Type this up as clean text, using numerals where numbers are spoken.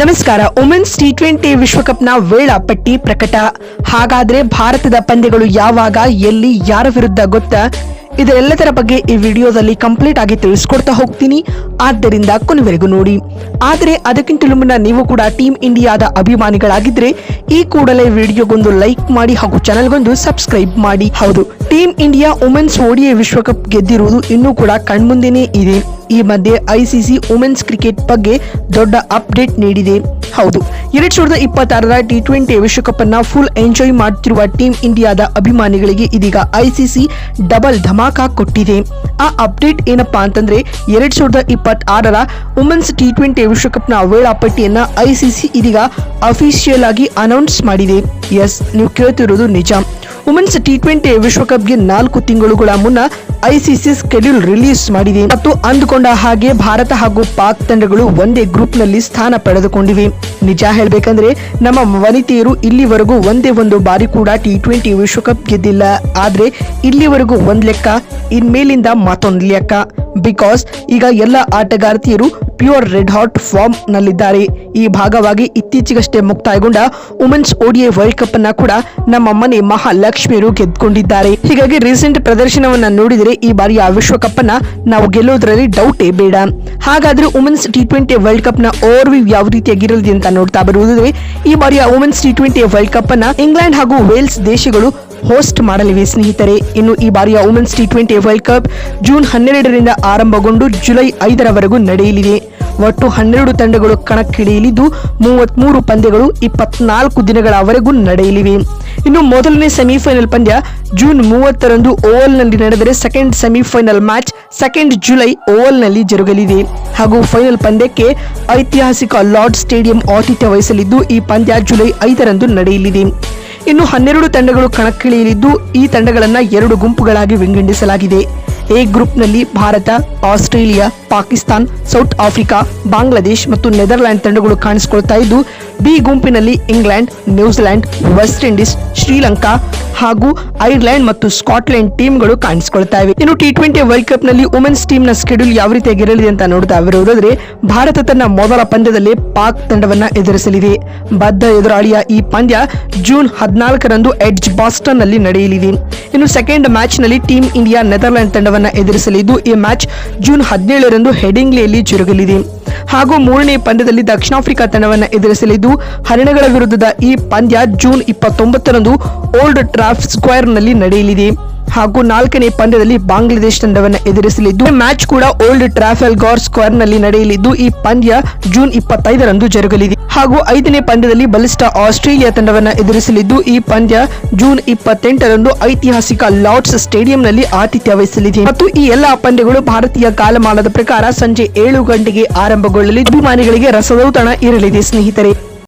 ನಮಸ್ಕಾರ. Women's T20 ವಿಶ್ವಕಪ್ನ ವೇಳಾಪಟ್ಟಿ ಪ್ರಕಟ. ಹಾಗಾದ್ರೆ ಭಾರತದ ಪಂದ್ಯಗಳು ಯಾವಾಗ, ಎಲ್ಲಿ, ಯಾರ ವಿರುದ್ಧ ಗೊತ್ತಾ? ಇದೆಲ್ಲದರ ಬಗ್ಗೆ ಈ ವಿಡಿಯೋದಲ್ಲಿ ಕಂಪ್ಲೀಟ್ ಆಗಿ ತಿಳಿಸ್ಕೊಡ್ತಾ ಹೋಗ್ತೀನಿ. ಆದ್ದರಿಂದ ಕೊನೆವರೆಗೂ ನೋಡಿ. ಆದರೆ ಅದಕ್ಕಿಂತಲೂ ಮುನ್ನ ನೀವು ಕೂಡ ಟೀಮ್ ಇಂಡಿಯಾದ ಅಭಿಮಾನಿಗಳಾಗಿದ್ರೆ ಈ ಕೂಡಲೇ ವಿಡಿಯೋಗೊಂದು ಲೈಕ್ ಮಾಡಿ ಹಾಗೂ ಚಾನೆಲ್ಗೊಂದು ಸಬ್ಸ್ಕ್ರೈಬ್ ಮಾಡಿ. ಹೌದು, ಟೀಮ್ ಇಂಡಿಯಾ ವುಮೆನ್ಸ್ ODI ವಿಶ್ವಕಪ್ ಗೆದ್ದಿರುವುದು ಇನ್ನೂ ಕೂಡ ಕಣ್ಮುಂದೆನೇ ಇದೆ. ಈ ಮಧ್ಯೆ ICC ವುಮೆನ್ಸ್ ಕ್ರಿಕೆಟ್ ಬಗ್ಗೆ ದೊಡ್ಡ ಅಪ್ಡೇಟ್ ನೀಡಿದೆ. ಹೌದು, 2026ರ ಟಿ20 ವಿಶ್ವಕಪ್ ಅನ್ನ ಫುಲ್ ಎಂಜಾಯ್ ಮಾಡುತ್ತಿರುವ ಟೀಮ್ ಇಂಡಿಯಾದ ಅಭಿಮಾನಿಗಳಿಗೆ ಇದೀಗ ICC ಡಬಲ್ ಧಮಾಕ ಕೊಟ್ಟಿದೆ. ಆ ಅಪ್ಡೇಟ್ ಏನಪ್ಪಾ ಅಂತಂದ್ರೆ 2026ರ ವುಮೆನ್ಸ್ ಟಿ20 ವಿಶ್ವಕಪ್ನ ವೇಳಾಪಟ್ಟಿಯನ್ನ ICC ಇದೀಗ ಅಫಿಷಿಯಲ್ ಆಗಿ ಅನೌನ್ಸ್ ಮಾಡಿದೆ. ಎಸ್, ನೀವು ಕೇಳ್ತಿರೋದು ನಿಜ. ವುಮೆನ್ಸ್ ಟಿ20 ವಿಶ್ವಕಪ್ಗೆ 4 ತಿಂಗಳುಗಳ ಮುನ್ನ ICC ಸ್ಕೆಡ್ಯೂಲ್ ರಿಲೀಸ್ ಮಾಡಿದೆ ಮತ್ತು ಅಂದುಕೊಂಡ ಹಾಗೆ ಭಾರತ ಹಾಗೂ ಪಾಕ್ ತಂಡಗಳು ಒಂದೇ ಗ್ರೂಪ್ ನಲ್ಲಿ ಸ್ಥಾನ ಪಡೆದುಕೊಂಡಿವೆ. ನಿಜ ಹೇಳ್ಬೇಕಂದ್ರೆ ನಮ್ಮ ವನಿತೆಯರು ಇಲ್ಲಿವರೆಗೂ ಒಂದೇ ಒಂದು ಬಾರಿ ಕೂಡ ಟಿ20 ವಿಶ್ವಕಪ್ ಗೆದ್ದಿಲ್ಲ. ಆದ್ರೆ ಇಲ್ಲಿವರೆಗೂ ಒಂದ್ ಲೆಕ್ಕ, ಇನ್ಮೇಲಿಂದ ಮತ್ತೊಂದು ಲೆಕ್ಕ. ಬಿಕಾಸ್ ಈಗ ಎಲ್ಲ ಆಟಗಾರ್ತಿಯರು ಪ್ಯೂರ್ ರೆಡ್ ಹಾಟ್ ಫಾರ್ಮ್ ನಲ್ಲಿದ್ದಾರೆ. ಈ ಭಾಗವಾಗಿ ಇತ್ತೀಚೆಗಷ್ಟೇ ಮುಕ್ತಾಯಗೊಂಡ ವುಮೆನ್ಸ್ ODI ವರ್ಲ್ಡ್ ಕಪ್ ಅನ್ನ ಕೂಡ ನಮ್ಮ ಮನೆ ಮಹಾಲಕ್ಷ್ಮಿಯರು ಗೆದ್ದುಕೊಂಡಿದ್ದಾರೆ. ಹೀಗಾಗಿ ರೀಸೆಂಟ್ ಪ್ರದರ್ಶನವನ್ನ ನೋಡಿದರೆ ಈ ಬಾರಿಯ ವಿಶ್ವಕಪ್ ಅನ್ನ ನಾವು ಗೆಲ್ಲೋದ್ರಲ್ಲಿ ಡೌಟೇ ಬೇಡ. ಹಾಗಾದ್ರೆ ವುಮೆನ್ಸ್ ಟಿ20 ವರ್ಲ್ಡ್ ಕಪ್ ನ ಓವರ್ವ್ಯೂ ಯಾವ ರೀತಿಯಾಗಿರಲಿದೆ ಅಂತ ನೋಡ್ತಾ ಬರುವುದೇ, ಈ ಬಾರಿಯ ವುಮೆನ್ಸ್ ಟಿ20 ವರ್ಲ್ಡ್ ಕಪ್ ಅನ್ನ ಇಂಗ್ಲೆಂಡ್ ಹಾಗೂ ವೇಲ್ಸ್ ದೇಶಗಳು ಹೋಸ್ಟ್ ಮಾಡಲಿವೆ ಸ್ನೇಹಿತರೆ. ಇನ್ನು ಈ ಬಾರಿಯ ವುಮೆನ್ಸ್ ಟಿ20 ವರ್ಲ್ಡ್ ಕಪ್ ಜೂನ್ 12ರಿಂದ ಆರಂಭಗೊಂಡು ಜುಲೈ 5ರವರೆಗೂ ನಡೆಯಲಿದೆ. ಒಟ್ಟು 12 ತಂಡಗಳು ಕಣಕ್ಕಿಳಿಯಲಿದ್ದು 33 ಪಂದ್ಯಗಳು 24 ದಿನಗಳವರೆಗೂ ನಡೆಯಲಿವೆ. ಇನ್ನು ಮೊದಲನೇ ಸೆಮಿಫೈನಲ್ ಪಂದ್ಯ ಜೂನ್ 30ರಂದು ಓವಲ್ ನಲ್ಲಿ ನಡೆದರೆ second semifinal match 2 July Oval ನಲ್ಲಿ ಜರುಗಲಿದೆ. ಹಾಗೂ ಫೈನಲ್ ಪಂದ್ಯಕ್ಕೆ ಐತಿಹಾಸಿಕ ಲಾರ್ಡ್ ಸ್ಟೇಡಿಯಂ ಆತಿಥ್ಯ ವಹಿಸಲಿದ್ದು ಈ ಪಂದ್ಯ ಜುಲೈ 5ರಂದು ನಡೆಯಲಿದೆ. ಇನ್ನು 12 ತಂಡಗಳು ಕಣಕ್ಕಿಳಿಯಲಿದ್ದು ಈ ತಂಡಗಳನ್ನ 2 ಗುಂಪುಗಳಾಗಿ ವಿಂಗಡಿಸಲಾಗಿದೆ. ಎ ಗ್ರೂಪ್ನಲ್ಲಿ Bharat, Australia, Pakistan, South Africa, Bangladesh ಮತ್ತು ನೆದರ್ಲ್ಯಾಂಡ್ ತಂಡಗಳು ಕಾಣಿಸಿಕೊಳ್ತಾ ಇದ್ದು, ಬಿ ಗುಂಪಿನಲ್ಲಿ England, New Zealand, West Indies, Sri Lanka ಹಾಗೂ ಐರ್ಲೆಂಡ್ ಮತ್ತು ಸ್ಕಾಟ್ಲೆಂಡ್ ಟೀಮ್ಗಳು ಕಾಣಿಸಿಕೊಳ್ತಾ ಇವೆ. ಇನ್ನು ಟಿ20 ವರ್ಲ್ಡ್ ಕಪ್ ನಲ್ಲಿ ವುಮೆನ್ಸ್ ಟೀಮ್ ನ ಸ್ಕೆಡ್ಯೂಲ್ ಯಾವ ರೀತಿಯಾಗಿರಲಿದೆ ಅಂತ ನೋಡ್ತಾ ಬರುವುದಾದ್ರೆ, ಭಾರತ ತನ್ನ ಮೊದಲ ಪಂದ್ಯದಲ್ಲಿ ಪಾಕ್ ತಂಡವನ್ನ ಎದುರಿಸಲಿದೆ. ಬದ್ಧ ಎದುರಾಳಿಯ ಈ ಪಂದ್ಯ ಜೂನ್ 14ರಂದು ಎಡ್ಜ್ ಬಾಸ್ಟನ್ ನಲ್ಲಿ ನಡೆಯಲಿದೆ. ಇನ್ನು ಸೆಕೆಂಡ್ ಮ್ಯಾಚ್ ನಲ್ಲಿ ಟೀಮ್ ಇಂಡಿಯಾ ನೆದರ್ಲ್ಯಾಂಡ್ ತಂಡವನ್ನ ಎದುರಿಸಲಿದ್ದು ಈ ಮ್ಯಾಚ್ ಜೂನ್ 17ರಂದು ಹೆಡಿಂಗ್ಲಿಯಲ್ಲಿ ಜರುಗಲಿದೆ. ಹಾಗೂ ಮೂರನೇ ಪಂದ್ಯದಲ್ಲಿ ದಕ್ಷಿಣ ಆಫ್ರಿಕಾ ತಂಡವನ್ನ ಎದುರಿಸಲಿದ್ದು ಹರಿಣಗಳ ವಿರುದ್ಧದ ಈ ಪಂದ್ಯ ಜೂನ್ 29ರಂದು ಓಲ್ಡ್ ಟ್ರಾಫರ್ಡ್ ಸ್ಕ್ವೇರ್ ನಲ್ಲಿ ನಡೆಯಲಿದೆ. ಹಾಗೂ 4ನೇ ಪಂದ್ಯದಲ್ಲಿ ಬಾಂಗ್ಲಾದೇಶ್ ತಂಡವನ್ನ ಎದುರಿಸಲಿದ್ದು ಮ್ಯಾಚ್ ಕೂಡ ಓಲ್ಡ್ ಟ್ರಾಫಲ್ಗಾರ್ ಸ್ಕ್ವೇರ್ ನಲ್ಲಿ ನಡೆಯಲಿದ್ದು ಈ ಪಂದ್ಯ ಜೂನ್ 25ರಂದು ಜರುಗಲಿದೆ. ಹಾಗೂ 5ನೇ ಪಂದ್ಯದಲ್ಲಿ ಬಲಿಷ್ಠ ಆಸ್ಟ್ರೇಲಿಯಾ ತಂಡವನ್ನ ಎದುರಿಸಲಿದ್ದು ಈ ಪಂದ್ಯ ಜೂನ್ 28ರಂದು ಐತಿಹಾಸಿಕ ಲಾರ್ಡ್ಸ್ ಸ್ಟೇಡಿಯಂ ನಲ್ಲಿ ಆತಿಥ್ಯ ವಹಿಸಲಿದೆ. ಮತ್ತು ಈ ಎಲ್ಲಾ ಪಂದ್ಯಗಳು ಭಾರತೀಯ ಕಾಲಮಾನದ ಪ್ರಕಾರ ಸಂಜೆ 7 ಗಂಟೆಗೆ ಆರಂಭಗೊಳ್ಳಲಿದ್ದು ಅಭಿಮಾನಿಗಳಿಗೆ ರಸದೌತಣ ಇರಲಿದೆ ಸ್ನೇಹಿತರೆ.